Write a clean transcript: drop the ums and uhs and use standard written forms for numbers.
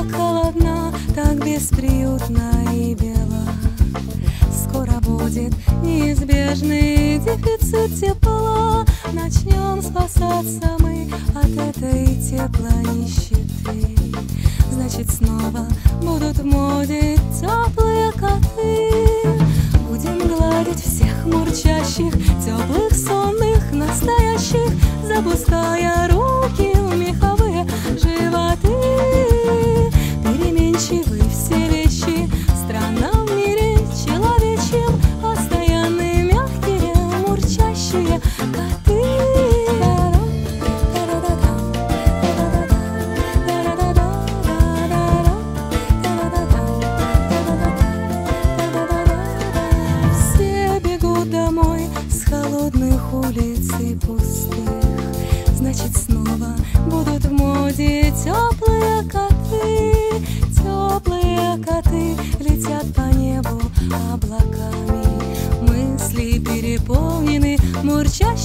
так холодна, так бесприютна и бела. Скоро будет неизбежный дефицит тепла. Начнем спасаться мы от этой теплонищеты. Значит, снова будут в моде теплые коты. Будем гладить всех мурчащих, теплых, сонных, настоящих, запуская руки в меховые животы. Переменчивы все вещи, страна в мире человечьем, постоянные, мягкие, мурчащие коты. Все бегут домой с холодных улиц и пустых. Значит, снова будут в моде теплые коты. Теплые коты летят по небу облаками. Мысли переполнены мурчащими